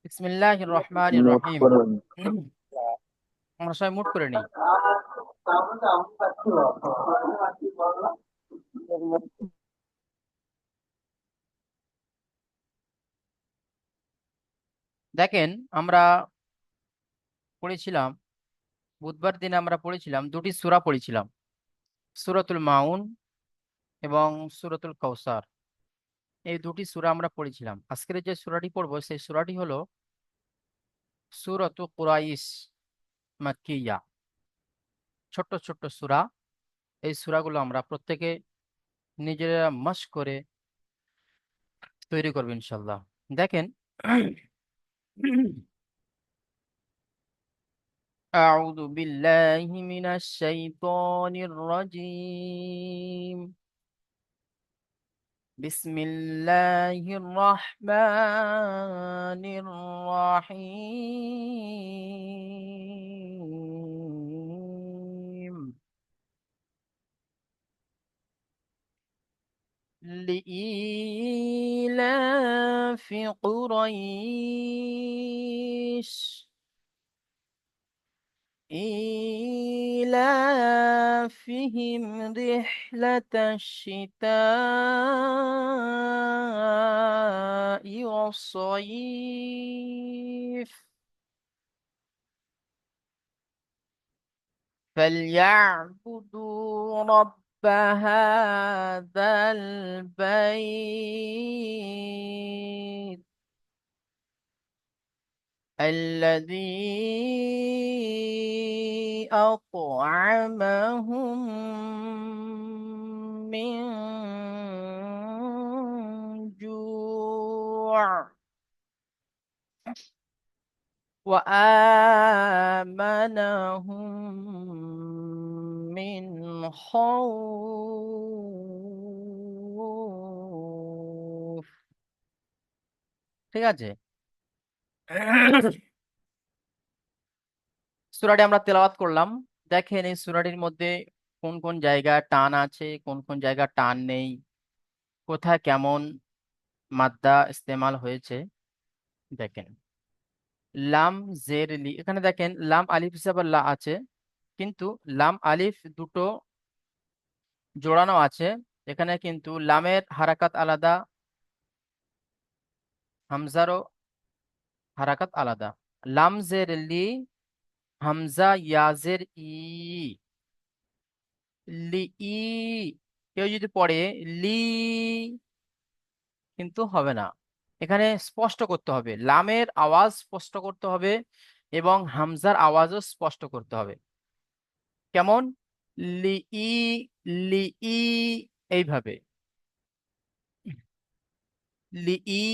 বিসমিল্লাহির রহমানির নোট রহিম। করুন। আমরা সবাই মুট করে নিই। দেখেন, আমরা পড়েছিলাম বুধবার দিনে আমরা পড়েছিলাম দুটি সূরা পড়েছিলাম, সূরাতুল মাউন এবং সূরাতুল কাউসার। এই দুটি সূরা আমরা পড়েছিলাম। আজকের যে সূরাটি পড়বো সেই সূরাটি হলো সূরাতু কুরাইশ মাক্কিয়া। ছোট্ট ছোট্ট সূরা। এই সূরাগুলো আমরা প্রত্যেকে নিজেরা মাস করে তৈরি করবো ইনশাল্লাহ। দেখেন, أعوذ بالله من الشيطان الرجيم. بسم الله الرحمن الرحيم. لإيلاف قريش إيلافهم رحلة الشتاء والصيف فليعبدوا رب هذا البيت الذي أطعمهم من جوع وآمنهم من خوف। ঠিক আছে। সূরাটি আমরা তেলাওয়াত করলাম। দেখেন এই সূরাটির মধ্যে কোন কোন জায়গা টান আছে, কোন কোন জায়গা টান নেই, কোথায় কেমন মাদ্দা ইস্তেমাল হয়েছে। দেখেন, লাম জের লি, এখানে দেখেন লাম আলিফ হিসাবে লা আছে, কিন্তু লাম আলিফ দুটো জোড়ানো আছে। এখানে কিন্তু লামের হারাকাত আলাদা, হামজারও হারাকাত আলাদা। লাম জের লি, হামজা ইয়াজের ই, লি ই। কেউ যদি পড়ে লি, কিন্তু হবে না। এখানে স্পষ্ট করতে হবে, লামের আওয়াজ স্পষ্ট করতে হবে এবং হামজার আওয়াজও স্পষ্ট করতে হবে। কেমন? লি ই, লি ই, এইভাবে লি ই।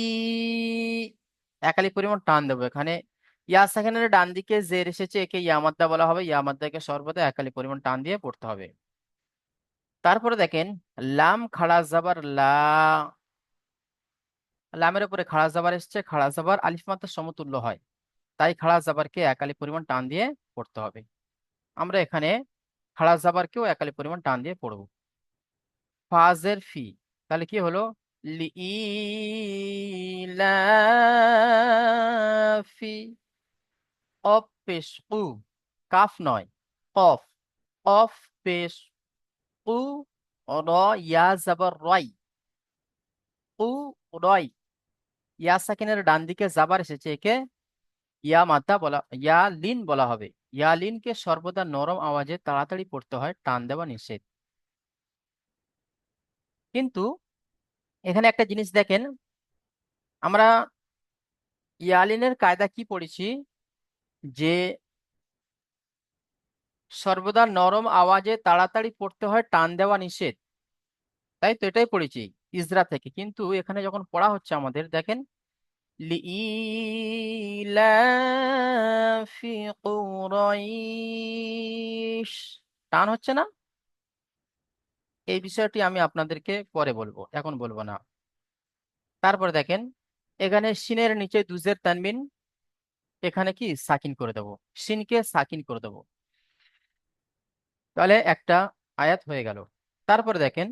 একালি পরিমাণ টান দেবো এখানে। ইয়া সেখানের ডান দিকে জের এসেছে, একে ইয়ামাদ্দা বলা হবে। ইয়ামাদ্দাকে সর্বদা একালি পরিমাণ টান দিয়ে পড়তে হবে। তারপরে দেখেন, লাম খাড়া জাবার লা, লামের উপরে খাড়া জাবার এসছে। খাড়া জাবার আলিফ মাত্রার সমতুল্য হয়, তাই খাড়া জাবারকে একালি পরিমাণ টান দিয়ে পড়তে হবে। আমরা এখানে খাড়া জাবারকেও একালি পরিমাণ টান দিয়ে পড়ব। ফাজের ফি, তাহলে কি হলো? লিইলাফি। অফ পেশ উ, কাফ নয়, কফ। অফ পেশ উ, র, ইয়া জাবার রয়, উ, রয়। ইয়া সাকিনের ডান দিকে জাবার এসেছে, একে ইয়া মাদ্দা বলা, ইয়া লিন বলা হবে। ইয়া লিনকে সর্বদা নরম আওয়াজে তাড়াতাড়ি পড়তে হয়, টান দেওয়া নিষেধ। কিন্তু এখানে একটা জিনিস দেখেন, আমরা ইয়ালিনের কায়দা কি পড়েছি, যে সর্বদা নরম আওয়াজে তাড়াতাড়ি পড়তে হয়, টান দেওয়া নিষেধ। তাই তো এটাই পড়েছি ইজরা থেকে। কিন্তু এখানে যখন পড়া হচ্ছে আমাদের, দেখেন লিইলাফি কুরাইশ, টান হচ্ছে না। এই বিষয়টি আমি আপনাদেরকে পরে বলবো, এখন বলবো না। তারপরে দেখেন, এখানে সিনের নিচে দুজের তানবিন, এখানে কি সাকিন করে দেবো, সিনকে সাকিন করে দেবো। তাহলে একটা আয়াত হয়ে গেল। তারপরে দেখেন,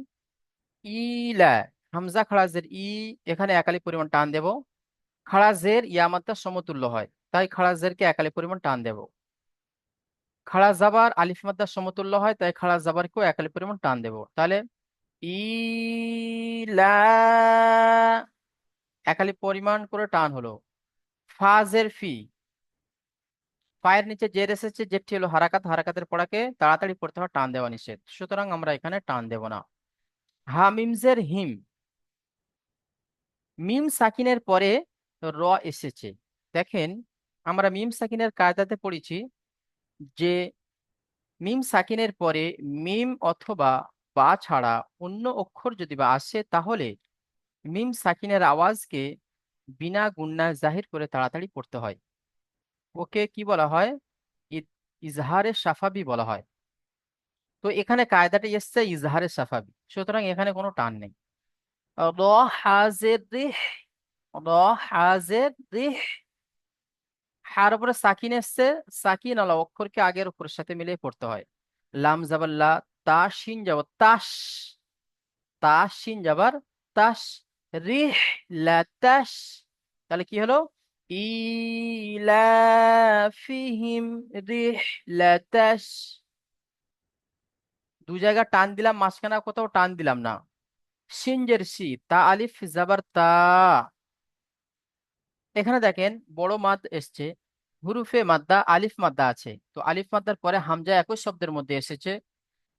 ইলা, হামজা খারাজের ই, এখানে একালি পরিমাণ টান দেব। খাড়া জের ইয়া মাদ্দার সমতুল্য হয়, তাই খাড়া জেরকে একালি পরিমাণ টান দেব। খাড়া জাবার আলিফ মাদ্দার সমতুল্য হয়, তাই খাড়া জাবারকেও একালি পরিমাণ টান দেব। তাহলে ইলা, একালি পরিমাণ করে টান হলো। ফাজের ফি, পায়ের নিচে জের এসেছে, জেরটি হলো হারাকাত, হারাকাতের পড়াকে তাড়াতাড়ি পড়তে হয়, টান দেওয়া নিষেধ, সুতরাং আমরা এখানে টান দেব না। হামিমজের হিম, মিম সাকিনের পরে র এসেছে। দেখেন, আমরা মিম সাকিনের কায়দাতে পড়েছি যে মিম সাকিনের পরে মিম অথবা বা ছাড়া অন্য অক্ষর যদি বা আসে, তাহলে মিম সাকিনের আওয়াজকে বিনা গুণনায় জাহির করে তাড়াতাড়ি পড়তে হয়। ওকে কি বলা হয়? ইজহারে সাফাবি বলা হয়। তো এখানে কায়দাটা এসছে ইজহারে সাফাবি, সুতরাং এখানে কোনো টান নেই। র হাজের রিহ, র হাজের রিহ, হার উপরে সাকিন এসছে, সাকিন আলা অক্ষরকে আগের অক্ষরের সাথে মিলিয়ে পড়তে হয়। লাম জাবাল্লা, তা শিন যাব তাস, তা শিন যাবার তাস, রিহ লাতাস। তাহলে কি হলো? ইলাফিহিম রিহ লাতাস। দু জায়গা টান দিলাম, মাঝখানে কোথাও টান দিলাম না। সিনজের সি, তা আলিফ জাবার তা। এখানে দেখেন বড় মাদ এসছে, হুরুফে মাদ্দা আলিফ মাদ্দা আছে, তো আলিফ মাদ্দার পরে হামজা একই শব্দের মধ্যে এসেছে,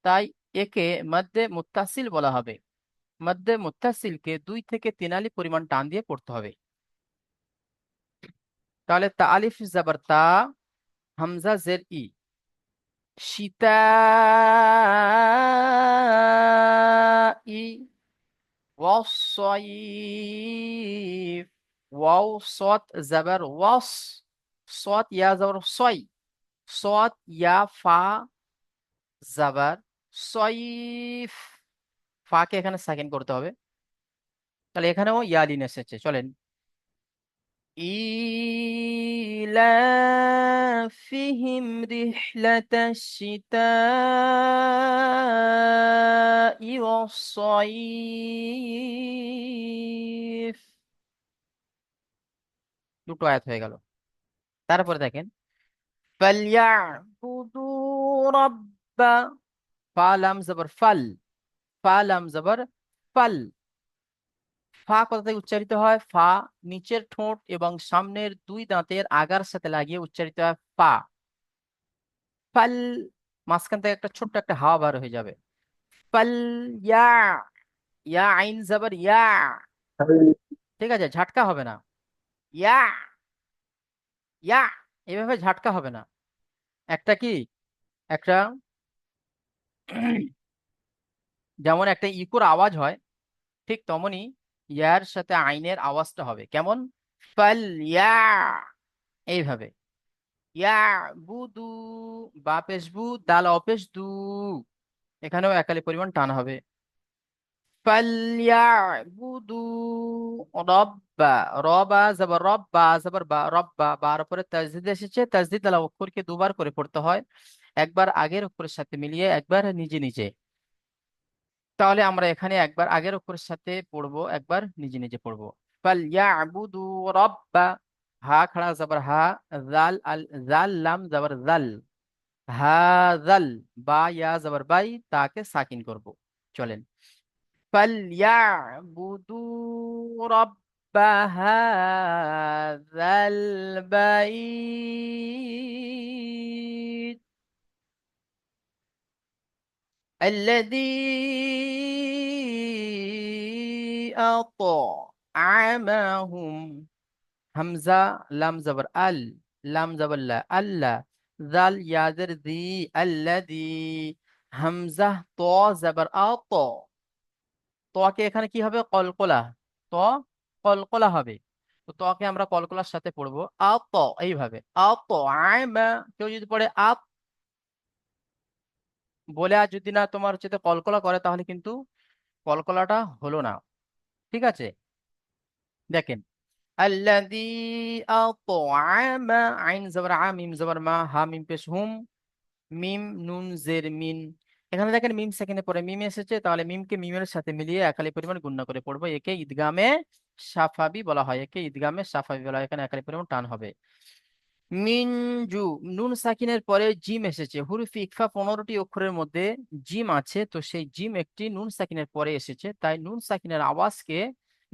তাই একে মধ্যে মুত্তাসিল বলা হবে। মধ্যে মুত্তাসিলকে 2 থেকে 3 আলিফ পরিমাণ টান দিয়ে পড়তে হবে। তাহলে তা আলিফ জাবার তা, হামজা জের ই, শীতা ই, ওয়াসসাইফ, ওয়াও সৎ জাবার ওয়াস, সৎ ইয়া জাবার সয়, সৎ ইয়া ফা জাবার সয়ফ, ফাকে এখানে সাকিন করতে হবে। তাহলে এখানেও ইয়ালিন এসেছে, চলেন। ইলাফিহিম রিহলাতাশ শিতাই ওয়াস-সাইফ। দুটো আয়াত হয়ে গেল। তারপরে দেখেন, ফালইয়াবুদু রাব্বা, ফা লাম জবর ফাল, ফা লাম জবর ফাল। ফা কোথা থেকে উচ্চারিত হয়? ফা নিচের ঠোঁট এবং সামনের 2 দাঁতের আগার সাথে লাগিয়ে উচ্চারিত হয় ফা। ফাল, মাঝখান থেকে একটা ছোট্ট একটা হাওয়া বার হয়ে যাবে। ফাল ইয়া, ইয়া আইন জবর ইয়া, ঠিক আছে, ঝাটকা হবে না। ইয়া, ইয়া, এভাবে ঝাটকা হবে না। একটা কি, একটা যেমন একটা ইকোর আওয়াজ হয়, ঠিক তেমনি ইয়ার সাথে আইনের আওয়াজটা হবে কেমন? ফাল ইয়া, এইভাবে। ইয়া বুদু, বা পেশ বু, দাল অপেশ দু, এখানেও একালি পরিমাণ টান হবে। ফালইয়াবুদু রব্বা, রবা জবর রব্বা জবর বা, রব্বা, বার উপরে তাজদিদ এসেছে, তাজদিদ আলা অক্ষরকে 2 বার করে পড়তে হয়, একবার আগের অক্ষরের সাথে মিলিয়ে, একবার নিজে নিজে। তাহলে আমরা এখানে একবার আগের অক্ষরের সাথে পড়বো, একবার নিজে নিজে পড়বো। ফালইয়াবুদু রব্বা, হা খাড়া জবর হা, জাল আল, জাল লাম জবর জাল, হাজাল, বা ইয়া জবর বাই, তাকে সাকিন করব। চলেন, فليعبدوا رب هذا البيت الذي أطعمهم، همزة لام زبر ال، لام زبر لا ألا، ذال يادر ذي الذي، همزة طا زبر أطا، তোয়াকে এখানে কি হবে? কলকলা, ত কলকলা হবে। তো তোয়াকে আমরা কলকলার সাথে পড়বো আত, এইভাবে আত আইমা। কেউ যদি পড়ে আত বলে, আর যদি না তোমার হচ্ছে কলকলা করে, তাহলে কিন্তু কলকলাটা হলো না, ঠিক আছে। দেখেন, আল্লাযী আত'আমা, আইন জবর আ, মিম জবর মা, হা মিম পেশ হুম, মিম নুন জের মিন। এখানে দেখেন মিম সেকেন্ডে পরে মিম এসেছে, তাহলে মিমকে মিমের সাথে মিলিয়ে একালি পরিমাণ গুণনা করে পড়বো, একে ঈদগামে সাফাবি বলা হয়, একে ঈদগামে সাফাবি বলা হয়, এখানে একালি পরিমাণ টান হবে। মিনজু, নুন সাকিনের পরে জিম এসেছে, হুরুফে ইকফা 15টি অক্ষরের মধ্যে জিম আছে, তো সেই জিম একটি নুন সাকিনের পরে এসেছে, তাই নুন সাকিনের আওয়াজকে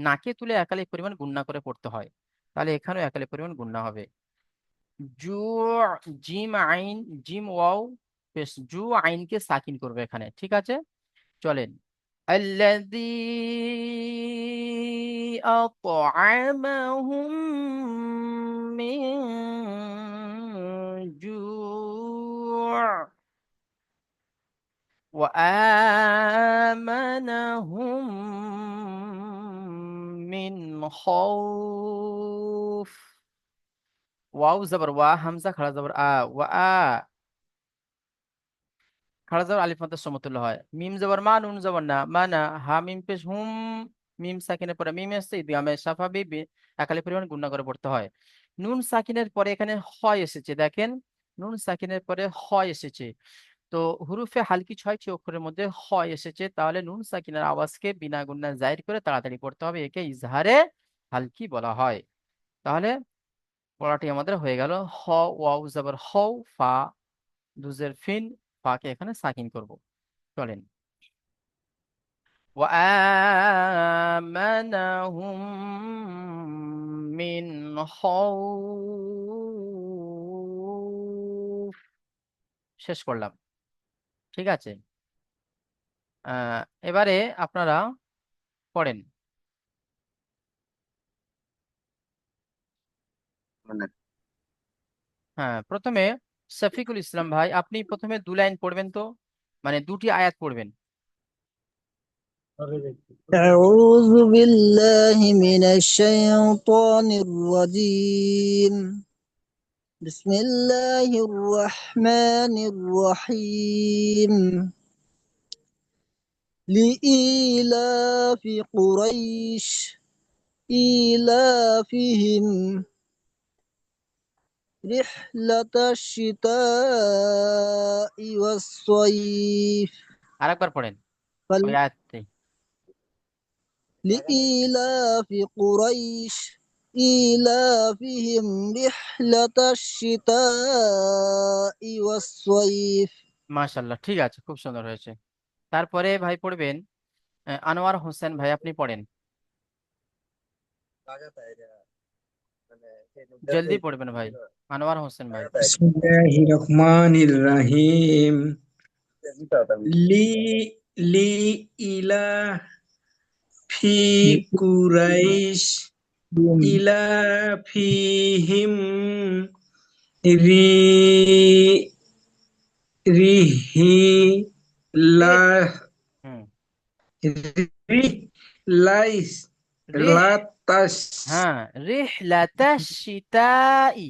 নাকে তুলে একালি পরিমাণ গুণনা করে পড়তে হয়। তাহলে এখানেও একালি পরিমাণ গুণনা হবে। জু, জিম আইন, জিম ওয়াও পেশ, জু আইনকে সাকিন করবে এখানে, ঠিক আছে। চলেন। الذي أطعمهم من جوع وآمنهم من خوف। ওয়াও জবর ওয়া, হামজা খাড়া জবর আ, ওয়া আ, খাড়া জবর আলিফ মাত্রার সমতুল্য হয়। মিম জবর মা, নুন জবর না, মানা, হা মিম পেশ হুম, মিম সাকিনের পরে মিম এসছে, ইদগামে সাফাবি একালি পরিমাণ গুণনা করে পড়তে হয়। নুন সাকিনের পরে এখানে হয় এসেছে, দেখেন নুন সাকিনের পরে হয় এসেছে, তো হুরুফে হালকি 6টি অক্ষরের মধ্যে হয় এসেছে, তাহলে নুন সাকিনের আওয়াজকে বিনা গুণনা জাহির করে তাড়াতাড়ি পড়তে হবে, একে ইজহারে হালকি বলা হয়। তাহলে পড়াটি আমাদের হয়ে গেল। হ, ওয়াও জবর হও, ফা, দুজের ফিন, ফাকে এখানে সাকিন করব। চলেন। وآمنهم من خوف। শেষ করলাম, ঠিক আছে। এবারে আপনারা পড়েন। হ্যাঁ, প্রথমে শফিকুল ইসলাম ভাই, আপনি প্রথমে 2 লাইন পড়বেন তো, মানে 2টি আয়াত পড়বেন। أعوذ بالله من الشيطان الرجيم. بسم الله الرحمن الرحيم. لإيلاف قريش إيلافهم رحلة الشتاء والصيف. আরেকবার পড়েন ওই আয়াতটি। لإيلاف قريش إيلافهم رحلة الشتاء والصيف. মাশাআল্লাহ, ঠিক আছে, খুব সুন্দর হয়েছে। তারপরে ভাই পড়বেন আনোয়ার হোসেন ভাই, আপনি পড়েন, জলদি পড়বেন ভাই, আনোয়ার হোসেন ভাই। বিসমিল্লাহির রহমানির রহিম। লি লি ইলা ফি কুরাইশ ইলা ফিহিম রি রিহি রে, লা হুম, রি লাইস রিহ, লাতাস হ্যাঁ, রিহলাতাশ শিতাই,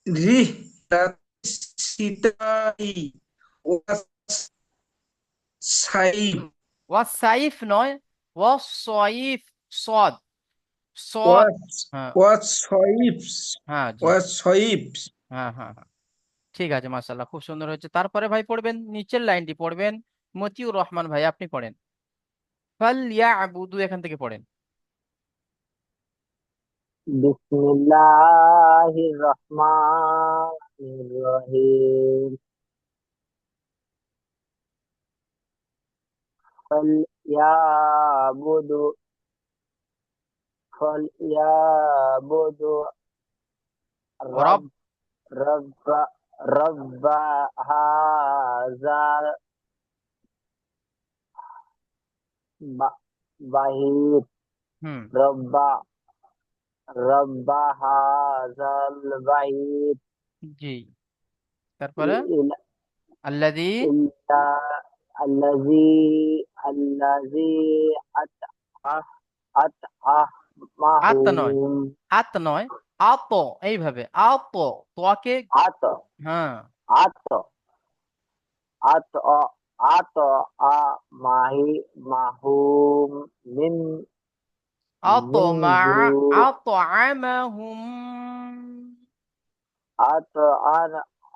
রিহ সিতাই ওয়াসাইব ওয়াসাইফ নয়, ওয়াসাইফ, সদ, সদ, ওয়াস হ্যাঁ, ওয়াসাইবস হ্যাঁ জি, ওয়াসাইবস হ্যাঁ হ্যাঁ হ্যাঁ, ঠিক আছে, মাশাআল্লাহ, খুব সুন্দর হয়েছে। তারপরে ভাই পড়বেন নিচের লাইনটি পড়বেন, মতিউর রহমান ভাই, আপনি পড়েন। ফাল ইয়াবুদু, এখান থেকে পড়েন। بسم الله الرحمن الرحيم. فليعبدوا فليعبدوا ওরব, رب رب رب هذا البيت. হুম, رب رب هذا البيت. জি, তারপরে আল্লাযী, إلا الذي আত নয়, أطعمهم. আত নয়, আত, এইভাবে আত, তোয়াকে, أط হ্যাঁ, أط أط ماهي ماهوم আত من মা, جوع. আত আমাহুম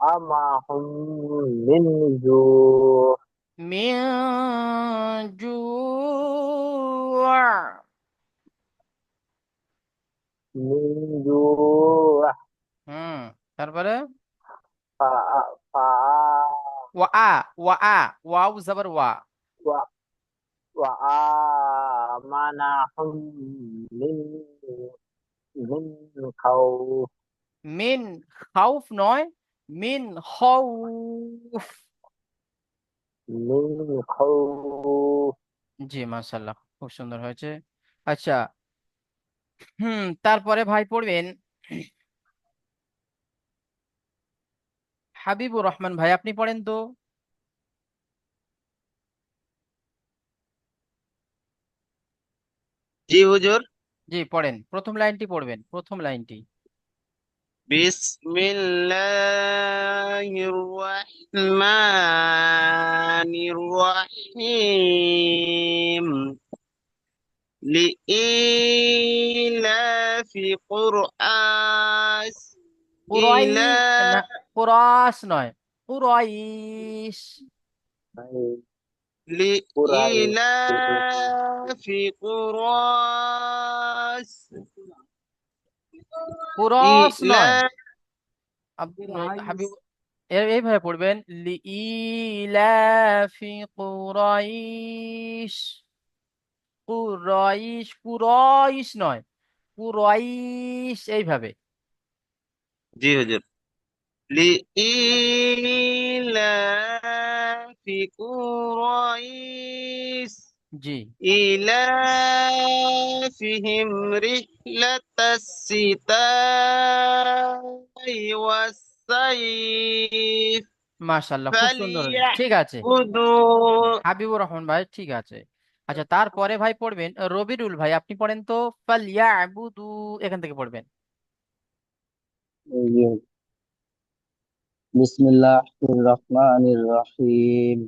أطعمهم من جوع. মিন জু', من جوع হুম, তারপরে فآ ওয়াও জবর ওয়া। وآمنهم من خوف মিন খাউফ নয়, মিন খাউফ। من خوف জি মাশাআল্লাহ, খুব সুন্দর হয়েছে। আচ্ছা, তারপরে ভাই পড়বেন হাবিবুর রহমান ভাই, আপনি পড়েন তো। জি হুজুর। জি পড়েন, প্রথম লাইনটি পড়বেন, প্রথম লাইনটি। বিসমিল্লাহির রহমানির রহিম লিইলাফি কুরআস কুরাই ইলা না, কুরাস নয়, কুরাইশ। قريش লিইলাফি কুরআস কুরাস ইলা নয়। হাবিব, এইভাবে পড়বেন, লিইলাফি কুরাইশ। কুরাইশ, কুরাইশ নয়, কুরাইশ, এইভাবে। জি হুজুর। লিইলাফি কুরাইস জি إيلافهم رحلة الشتاء والصيف মাশাআল্লাহ, খুব সুন্দর হয়েছে, ঠিক আছে। فليعبدوا হাবিবুর রহমান ভাই, ঠিক আছে। আচ্ছা, তারপরে ভাই পড়বেন রবিউল ভাই, আপনি পড়েন তো ফালইয়াবুদু, এখান থেকে পড়বেন। بسم الله الرحمن الرحيم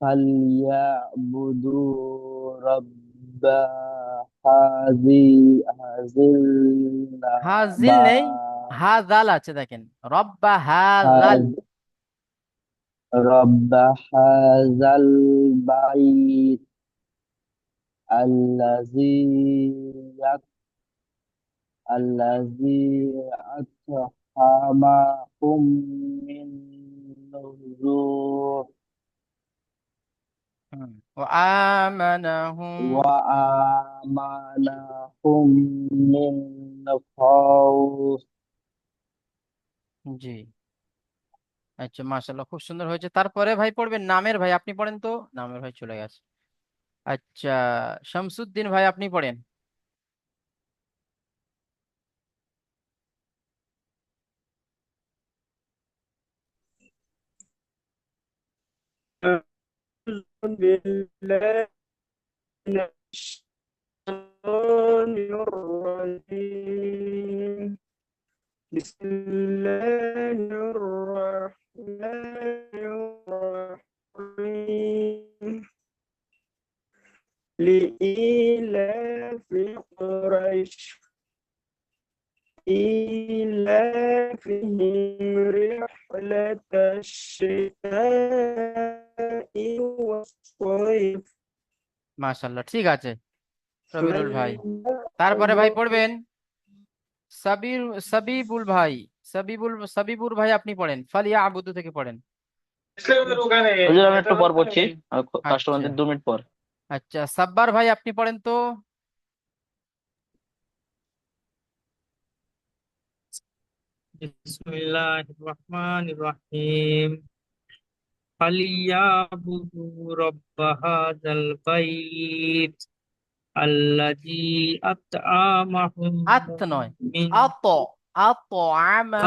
فليعبدوا رب هذه হাজিল নেই, النعمة হাজাল আছে, দেখেন, রব্বা হাজাল। رب هذا البيت الذي الذي أطعمهم من جوع وآمنهم। وآمنهم من خوف জি, আচ্ছা মাশাআল্লাহ, খুব সুন্দর হয়েছে। তারপরে ভাই পড়বেন নামের ভাই, আপনি পড়েন তো। নামের ভাই চলে গেছে। আচ্ছা, শামসুদ্দিন ভাই, আপনি পড়েন। بالله من الشيطان الرجيم بسم الله الرحمن الرحيم لإيلاف قريش إيلافهم رحلة الشتاء والصيف মাশাআল্লাহ, ঠিক আছে রবিউল ভাই। তারপরে ভাই পড়বেন সাবির, সাবিবুল ভাই, সাবিবুর ভাই, আপনি পড়েন ফালিয়া আবুদু থেকে পড়েন। হুজুর আমি একটু পর পড়ছি, আচ্ছা, কাস্টমারদের 2 মিনিট পর। আচ্ছা সাব্বার ভাই, আপনি পড়েন তো। বিসমিল্লাহির রহমানির রহিম ফালিয়াবুদু রাব্বা হাযাল বাইত আল্লাযী আত'আমাহুম আত নয়, মিন আত, আত আমা,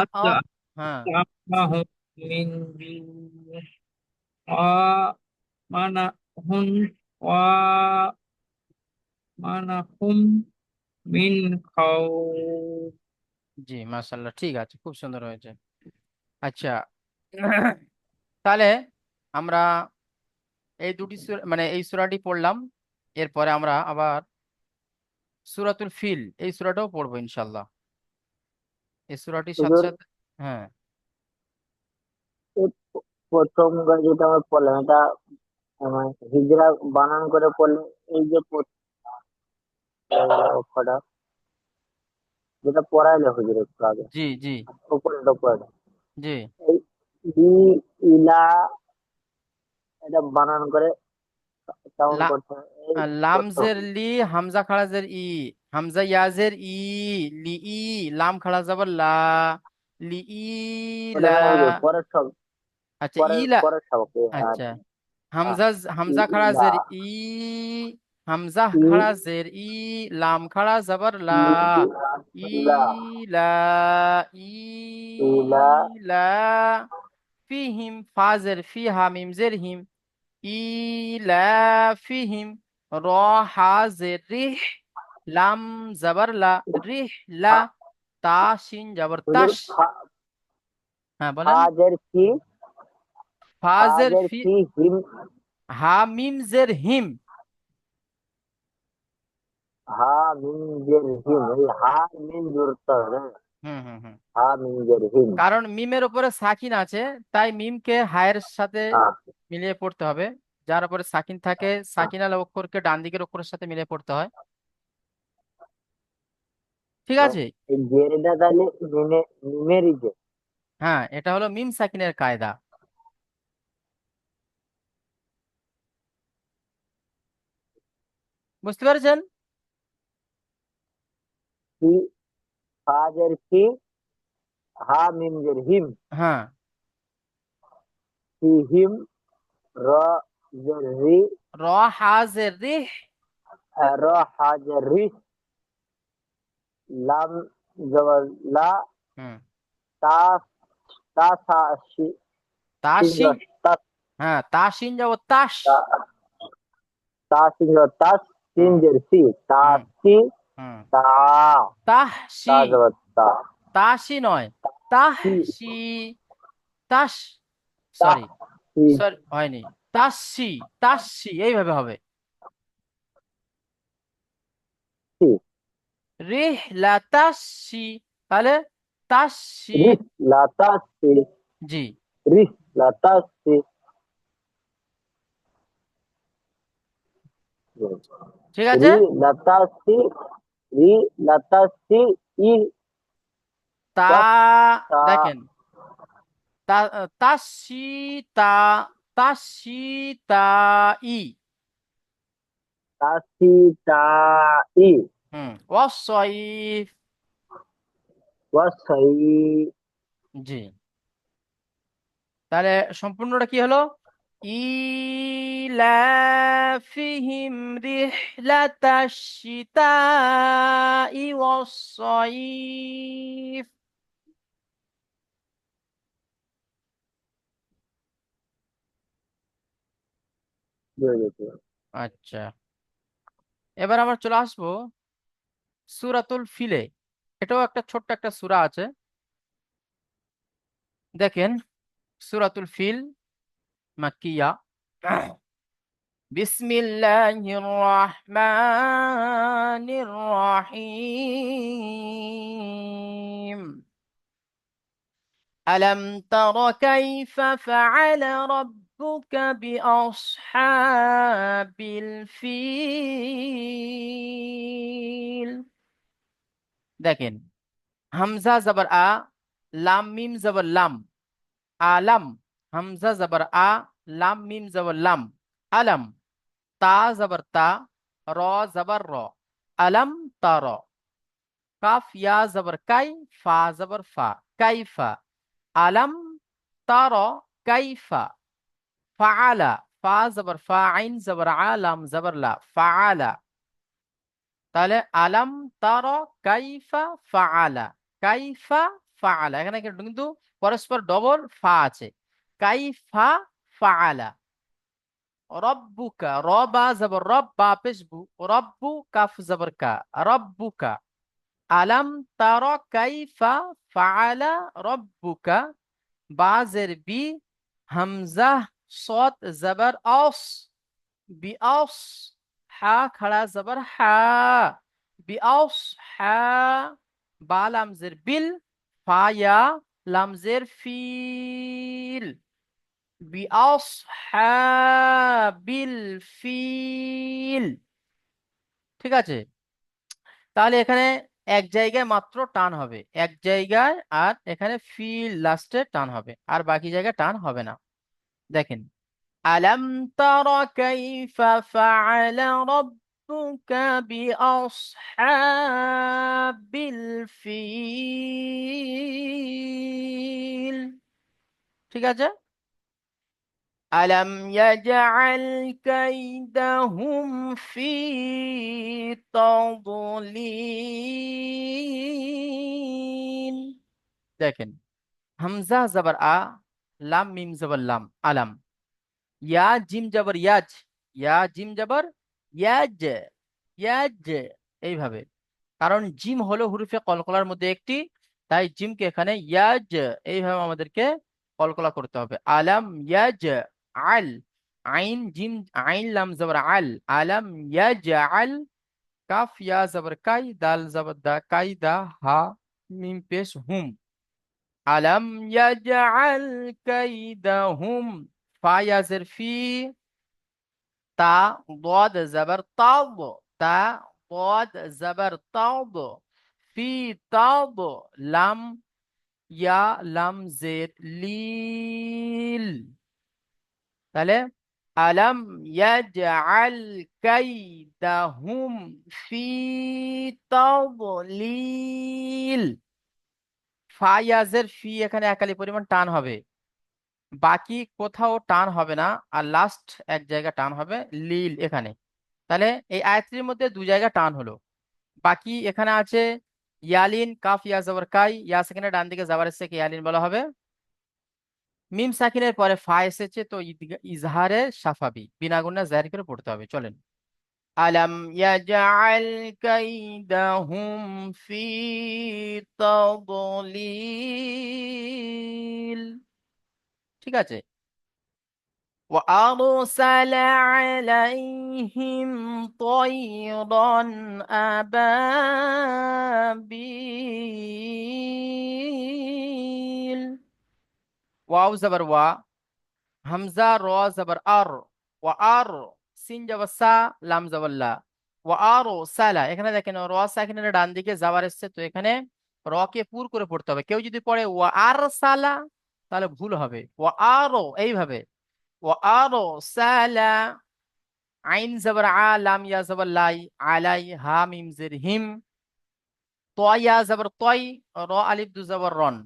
হ্যাঁ। আত'আমাহুম মিন জু' ওয়া মানাহুম ওয়া মানাহুম মিন খাউফ। জি মাশাআল্লাহ, ঠিক আছে, খুব সুন্দর হয়েছে। আচ্ছা, তাহলে আমরা এই দুটি মানে এই সূরাটি পড়লাম। এরপরে আমরা আবার সূরাতুল ফিল, এই সূরাটাও পড়বো ইনশাআল্লাহ, এই সূরাটির সাথে হুজুর সাথে। হ্যাঁ, এই প্রথম যেটা আমরা পড়লাম এটা হিজরা বানান করে পড়লে এই যে অক্ষরটা যেটা পড়াইলে হুজুর একটু আগে, জি জি উপরে উপরে জি। এই ই ইলা, এটা বানান করে কেমন লা করতে হয় এই করতে লামজের হবে। লি, হামজা খাড়া জের ই, হামজা ইয়াজের ই, লি ই, লাম খাড়া যাবার লা, লি ই ওটা লা। না হুজুর, পরের সব, আচ্ছা ই পরের লা। পরের সবক আর আচ্ছা, আ- হামজা খাড়া ইলা, জের ই, হামজা ই খাড়া জের ই, লাম খাড়া যাবার লা, ই ইলা, লা, ই ইলা, লা, ফিহিম ফাজের ফি, হামিম জের হিম, ইলাফিহিম, র হাজের রিহ, লাম জাবার লা, রিহ লা, ফা, তা শিন জাবার হুজুর তাস। হ্যাঁ বলেন। ফাজের ফি, ফাজের ফাজের ফি, ফি হিম, হামিম জের হিম। হা মিন জের হিম, এই হা মিন জুড়তে হবে, হুম হুম হুম। হা মিন জের হিম। কারণ মিমের উপরে সাকিন আছে, তাই মিমকে হায়ের সাথে হ্যাঁ, মিলিয়ে পড়তে হবে। যার উপরে সাকিন থাকে, হ্যাঁ, সাকিন আলা অক্ষরকে ডান দিকের অক্ষরের সাথে মিলিয়ে পড়তে হয়। ঠিক তো আছে। এই জেরটা তাহলে মিমেরই যে। হ্যাঁ, এটা হলো মিম সাকিনের কায়দা। বুঝতে পেরেছেন? ফি, ফাজের ফি, হা মিম জের হিম, হ্যাঁ, ফি হিম, র জের রি, র হাজের রিহ, র হাজের রি, লাম জবর লা, হুম, তা, তা সা শি, সিংহ তাসিন। তা, হ্যাঁ, তাসিন যাব তাস। তা, তা সিংহ তাস, সিন হুম জের সি, তা হুম সি, হুম। তা, তা তাহসি, জবর তা, তাসি নয়, সি, তাহসি, তাস, তা সরি সি, সরি হয়নি, তাসসি, তাসসি এইভাবে হবে। সি, রিহ লা তাসসি, তাহলে তাসসি। রি, লা তা সি, জি, রি, লা তা সি, ঠিক আছে। রি, লা তা সি, রি, লা তা সি, ই, তা, ওয়াস, তা, দেখেন, তা, তাসসি, তা, তাসসি, তা, ই। তা সি, তা, ই, হুম, ওয়াসসাইফ। ওয়াস, ই, জি, তাহলে সম্পূর্ণটা কি হলো? ইলাফিহিম রিহলাতাশ শিতাই ওয়াস-সাইফ। আচ্ছা, এবার আমরা চলে আসবো সূরাতুল ফিলে। এটাও একটা ছোট্ট একটা সূরা আছে। দেখেন, সূরাতুল ফিল মাক্কিয়া। বিসমিল্লাহির রহমানির রহিম। ألم تر كيف فعل ربك بأصحاب الفيل؟ দেখেন, হামজা জবর আ, লাম মিম জবর লাম, আলম। হামজা জবর আ, লাম মিম জবর লাম, আলম। তা জবর তা, র জবর র, আলম তার। কাফ ইয়া জবর কাই, ফা জবর ফা, কাইফা। আলম তার কাইফা। ফাআলা, ফা জবর ফা, আইন জবর আ, লাম জবর লা, ফাআলা। তাহলে আলাম তারা কাইফা ফাআলা, কাইফা ফাআলা, এখানে কিন্তু পরস্পর ডবল ফা আছে। কাইফা ফাআলা। রব্বুকা, রবা জবর রব, বা পেশবু, রব্বু কাফ জবর কা, রব্বুকা। আলাম তারা কাইফা ফাআলা রব্বুকা, বাজের বি, হামজা সদ জবর অস, বিআস, হা খাড়া জবর হা, বিআস হা। বা লামজের বিল, ফা ইয়া লামজের ফিল, বিআস হা বিল ফিল। ঠিক আছে। তাহলে এখানে এক জায়গায় মাত্র টান হবে, এক জায়গায়, আর এখানে ফিল লাস্টে টান হবে, আর বাকি জায়গায় টান হবে না। দেখেন, আলাম তারা কাইফা ফাআলা রাব্বুকা বিআসহাবিল ফিল। ঠিক আছে, আলাম ইয়াজআল কাইদাহুম ফি তাদলিল। দেখেন, হামজা জবর আ, লাম মিম জবর লাম, আলাম। ইয়া জিম জবর ইয়াজ, ইয়া জিম জবর ইয়াজ, ইয়াজ, এইভাবে। কারণ জিম হলো হুরুফে কলকলার মধ্যে একটি, তাই জিমকে এখানে ইয়াজ এইভাবে আমাদেরকে কলকলা করতে হবে। আলাম ইয়াজ আল, আইন জিম, আইন লাম জবর আল, আলাম ইয়াজ আল, কাফ ইয়া জবর কাই, দাল জবর দা, কাই দা, হা মিম পেশ হুম। আলাম ইয়াজআল কাইদাহুম, ফা ইয়াজের ফি, তা ضاد জবর তাদ, তা ضاد জবর তাদ, ফি তাদ, লাম ইয়া লাম জের লিল। তাহলে আলাম ইয়াজআল কাইদাহুম ফি তাদলিল। ফা ইয়াজের ফি এখানে একালি পরিমাণ টান হবে, বাকি কোথাও টান হবে না, আর লাস্ট এক জায়গা টান হবে লিল এখানে। তাহলে এই আয়াতটির মধ্যে দু জায়গা টান হলো। বাকি এখানে আছে ইয়ালিন, কাফ ইয়া জবর কাই, ইয়া সেখানে ডান দিকে যাবার এসেছে কি ইয়ালিন বলা হবে। মিম সাকিনের পরে ফা এসেছে, তো ইজহারে সাফাবি বিনা গুণা জাহির করে পড়তে হবে। চলেন, আলাম ইয়াজআল কাইদাহুম ফি তাদলিল। ঠিক আছে, وأرسل عليهم طيرا أبابيل। ওয়াও জবর ওয়া, হামজা র জবর আর, ওয়া আর, সিন জবর সা, লাম জবর লা, ওয়া আর সালা। এখানে দেখেন র সাকিনের ডান দিকে যাবার এসছে, তো এখানে র কে পুর করে পড়তে হবে। কেউ যদি পড়ে ওয়া আর সালা, তাহলে ভুল হবে। ওয়া আর এইভাবে, ওয়া আর সালা, আইন জবর আ, লাম ইয়া জবর লাই, আলাই, হা মিম জের হিম, তয়া জবর তয়, র আলিফ দু জবর রন।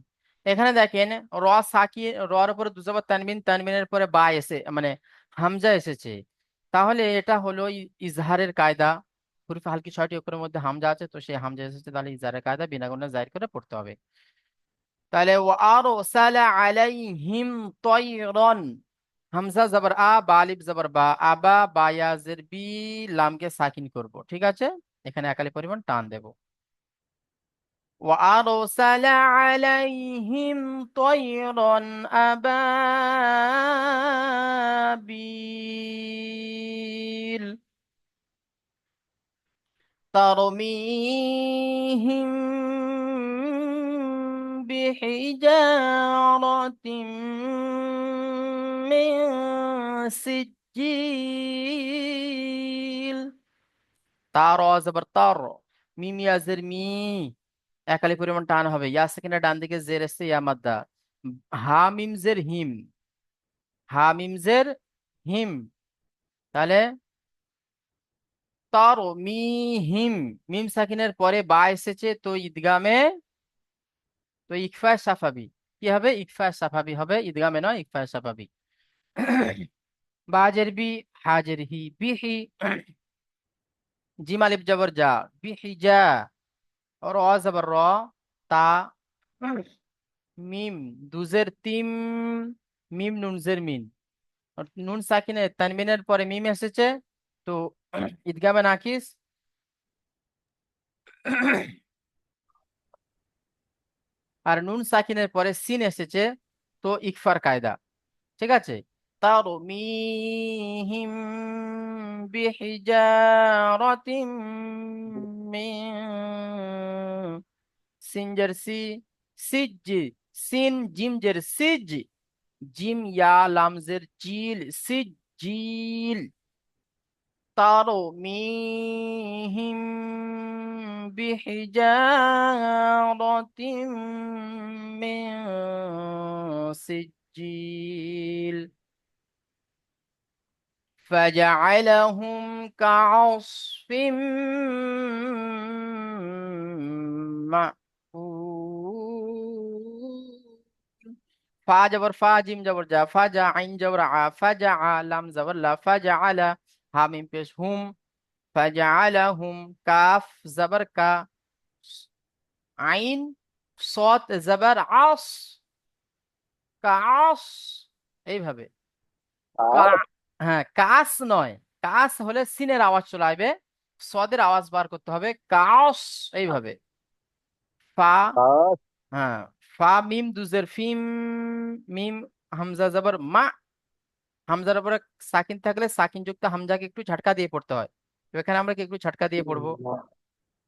এখানে দেখেন র সাকি, রর উপরে দু জবর তানবিন, তানবিনের পরে বা এসে মানে হামজা এসেছে। তাহলে এটা হলো ইজহারের কায়দা। হুরুফে হালকি 6টি অক্ষরের মধ্যে হামজা আছে, তো সেই হামজা এসেছে, তাহলে ইজহারের কায়দা বিনা গুণে জাহির করে পড়তে হবে। তাহলে ওয়া আরসালা আলাইহিম তয়রন, হামজা জবর আ, বা আলিফ জবর বা, আবা, বা ইয়া জের বি, লামকে সাকিন করব। ঠিক আছে, এখানে একালি পরিমাণ টান দেব। وأرسل عليهم طيرا أبابيل ترميهم بحجارة من سجيل। তার জবর তার, মিম ইয়াজের মি, একালি পরিমাণ টান হবে। ইয়া সেকেন্ডের ডান দিকে জের এসছে, ইয়া মাদ্দা। হা মিম জের হিম, হা মিম জের হিম। তাহলে তার মি হিম, মিম সাকিনের পরে বা এসেছে, তো ঈদগামে, তো ইকফা সাফাবি কি হবে? ইকফা সাফাবি হবে, ঈদগামে নয়, ইকফা সাফাবি। বাজের বি, হাজের হি, বিহি, জিম আলিফ জবর যা, বিহিজা, র জবর র, তা, মিম দুজের তিম, মিম নুনজের মিন। নুন সাকিনে তানবিনের পরে মিম এসেছে, তো ঈদগামে নাকিস। আর নুন সাকিনের পরে সিন এসেছে, তো ইকফার কায়দা। ঠিক আছে, তারমিহিম বিহিজারাতিম মিন সিনজার সি, সিজ, সিন জিম জের সিজ, জিম ইয়া লামজের জিল, সিজ জিল। তারমিহিম بحجارة من سجيل فجعلهم كعصف مأكول ফা জবর ফা জিম জবর জা ফাজা আইন জবর আ ফাজা আ লাম জবর লা ফাজা আলা হা মিম পেশ হুম ফাজা আলা হুম কাফ জবর কা আইন সদ জবর আস কাস এইভাবে কা কাস হ্যাঁ কাস নয়, কাস হলে সিনের আওয়াজ চলে আসবে, সদের আওয়াজ বার করতে হবে কাস এইভাবে। ফা কাস হ্যাঁ ফা মিম দুজের ফিম মিম হামজা জবর মা, হামজার উপরে সাকিন থাকলে সাকিন যুক্ত হামজাকে একটু ঝটকা দিয়ে পড়তে হয়, তো এখানে আমরা কি একটু ঝটকা দিয়ে পড়বো।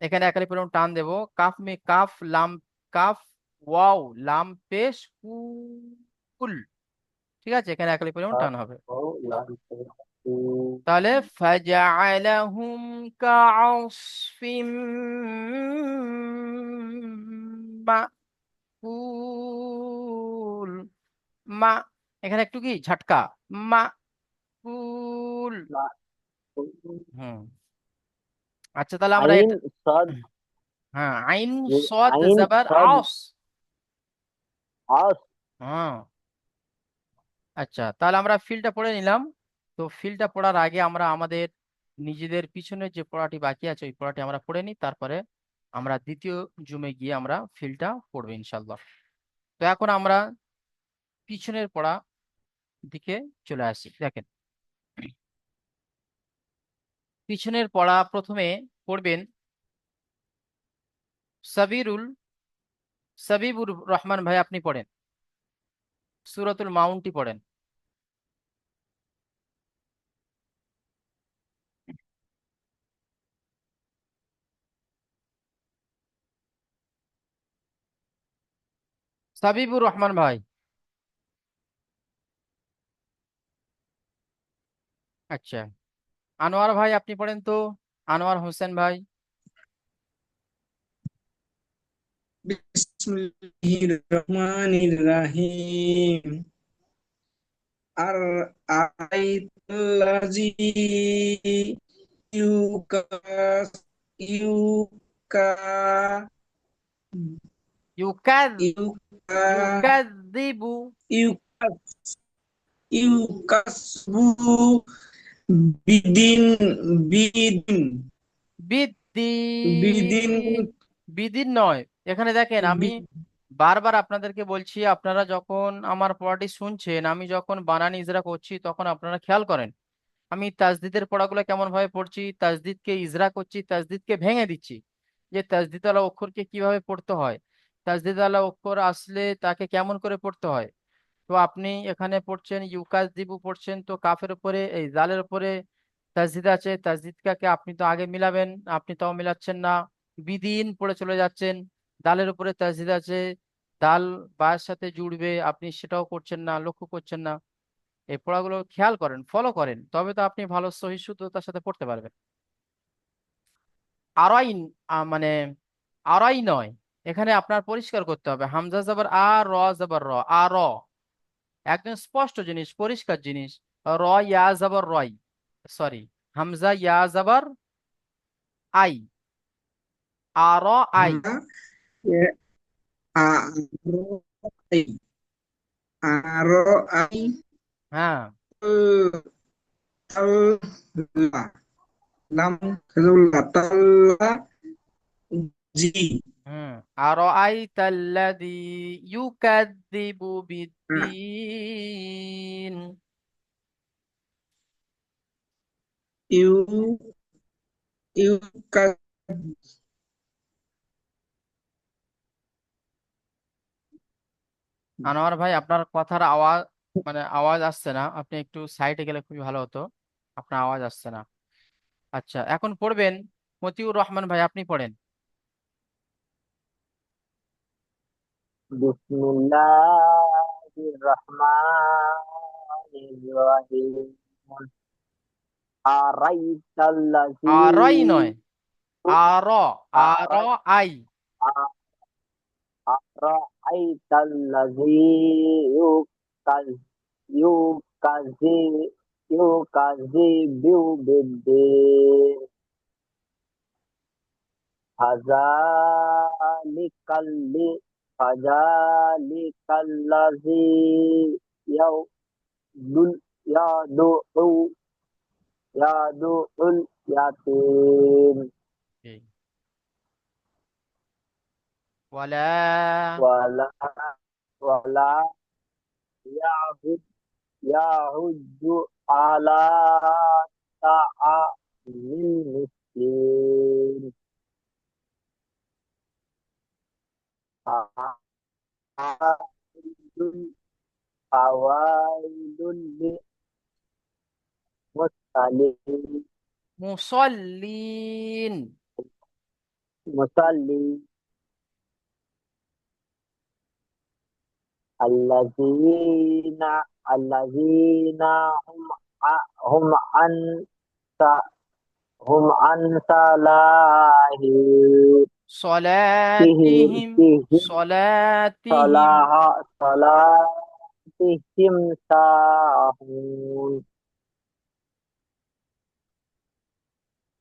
এখানে একালি পরিমাণ টান দেবো, কাফ মে কাফ লাম কাফ ওয়াও লাম পেশ কুল, ঠিক আছে, এখানে একালি পরিমাণ টান হবে। ও লাম তাহলে ফাজআলাহুম কাআসফিম মাকুল, মা এখানে একটু কি ঝটকা মাকুল। হুম আচ্ছা তাহলে আমরা আইন এটা সদ হ্যাঁ আইন সদ আইন জবর সদ আস আস হ্যাঁ। আচ্ছা তাহলে আমরা ফিলটা পড়ে নিলাম, তো ফিলটা পড়ার আগে আমরা আমাদের নিজেদের পিছনে যে পড়াটি বাকি আছে ওই পড়াটি আমরা পড়ে নিই, তারপরে আমরা দ্বিতীয় জুমে গিয়ে আমরা ফিলটা পড়বো ইনশাল্লাহ। তো এখন আমরা পিছনের পড়া দিকে চলে আসি। দেখেন পিছনের পড়া প্রথমে পড়বেন সাবিরুল সাবিবুর রহমান ভাই, আপনি পড়েন সূরাতুল মাউনটি পড়েন। সাবিবুর রহমান ভাই, আচ্ছা আনোয়ার ভাই আপনি পড়েন তো, আনোয়ার হোসেন ভাই। বিসমিল্লাহির রহমানির রহিম। আর আইতাল্লাযী ইউকাস ইউকা ইউকাদ ইউকা ইউকাযযিবু ইউকাস ইউকাসবু বিদিন বিদিন বিদিন বিদ্দিন, বিদিন নয়, এখানে দেখেন আমি বি- বারবার আপনাদেরকে বলছি, আপনারা যখন আমার পড়াটি শুনছেন আমি যখন বানান ইজরা করছি তখন আপনারা খেয়াল করেন আমি তাজদিদের পড়াগুলো কেমন ভাবে পড়ছি, তাজদিদকে ইজরা করছি, তাজদিদকে ভেঙে দিচ্ছি, যে তাজদিদ আলা অক্ষরকে কিভাবে পড়তে হয়, তাজদিদ আলা অক্ষর আসলে তাকে কেমন করে পড়তে হয়। তো আপনি এখানে পড়ছেন ইউকাযযিবু পড়ছেন, তো কাফের উপরে এই জালের উপরে তাসদিদ আছে, তাসদিদটাকে আপনি তো আগে মিলাবেন, আপনি তাও মিলাচ্ছেন না, বিদিন পড়ে চলে যাচ্ছেন, দালের উপরে তাসদিদ আছে, দাল বায়ের সাথে জুড়বে, আপনি সেটাও করছেন না, লক্ষ্য করছেন না। এই পড়াগুলো খেয়াল করেন, ফলো করেন, তবে তো আপনি ভালো সহি শুদ্ধতার সাথে পড়তে পারবেন। আরাই মানে আরাই নয়, এখানে আপনার পরিষ্কার করতে হবে, হামজা জবর আ র জবর র আর, একদম স্পষ্ট জিনিস, পরিষ্কার জিনিস। র ইয়া জবর রয়, সরি হামজা ইয়া জবর আই, আর আই। হামজা এ আর আই আর আই হ্যাঁ তাল্লা লাম খেজুল্লাহ তাল্লা জি আর আই তাল্লাদি ইউকাযযিবু বিদ্দিন। ইউ ইউ আনোয়ার ভাই আপনার কথার আওয়াজ আওয়াজ আসছে না, আপনি একটু সাইডে গেলে খুবই ভালো হতো, আপনার আওয়াজ আসছে না। আচ্ছা এখন পড়বেন মতিউর রহমান ভাই, আপনি পড়েন। বিসমিল্লাহির রহমানির রহিম আরাইতাল্লাযী আরাই নয়, আর, আর, أر- আই। أرأيت الذي يكذب يكذب يكذب بالدين فذلك فذلك الذي يدعو اليتيم Okay. ولا ولا ولا يعهد يحج على طعام المسكين فويل فويل للمصلين مصلين. مصلين الذين الذين هم عن هم عن صلاتهم صلاتهم، صلاتهم. صلاتهم ساهون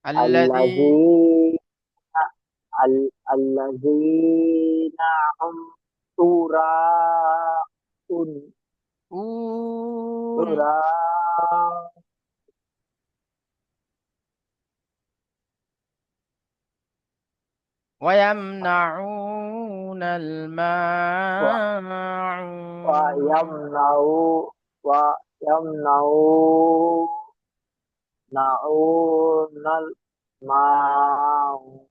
الذي الذين الذين هم يراءون يراءون يراءون ويمنعون الماعون. ويمنعون ويمنعون الماء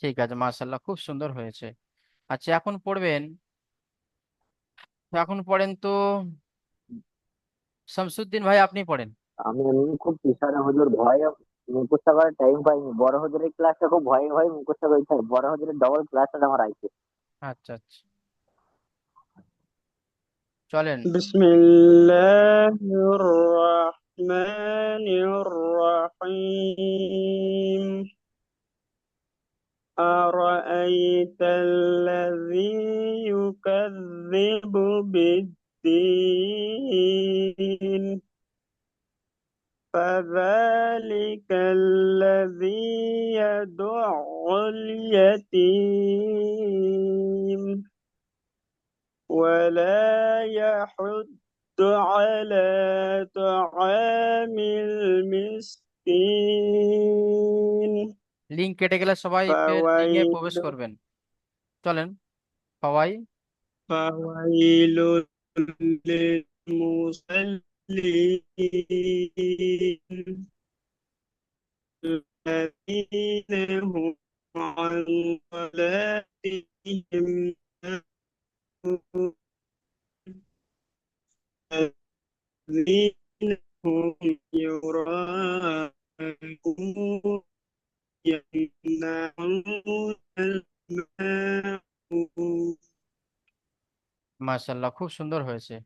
ঠিক আছে, মাশাআল্লাহ, খুব সুন্দর হয়েছে। আচ্ছা, এখন পড়বেন, এখন পড়েন তো শামসুদ্দিন ভাই, আপনি পড়েন। আমি এমনি খুব পিছনে হুজুর ভয়ে মুখস্থ করার টাইম পাইনি। বড় হুজুরের ক্লাসটা খুব ভয়ে ভয়ে মুখস্থ করতে হয়। বড় হুজুরের ডবল ক্লাসটা আমার আইছে। আচ্ছা আচ্ছা, চলেন। بسم الله الرحمن الرحيم أرأيت الذي يكذب بالدين فذلك الذي يدع اليتيم ولا يحض على طعام المسكين লিঙ্ক কেটে গেলে সবাই ফের লিঙ্কে فويل প্রবেশ করবেন। চলেন সবাই। فويل للمصلين الذين هم عن صلاتهم ساهون الذين هم يراءون يمنعون الماعون মাশাআল্লাহ, খুব সুন্দর হয়েছে,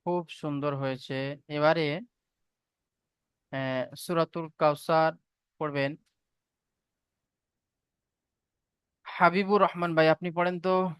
খুব সুন্দর হয়েছে। এবারে সূরাতুল কাউসার পড়বেন। হাবিবুর রহমান ভাই, আপনি পড়েন তো।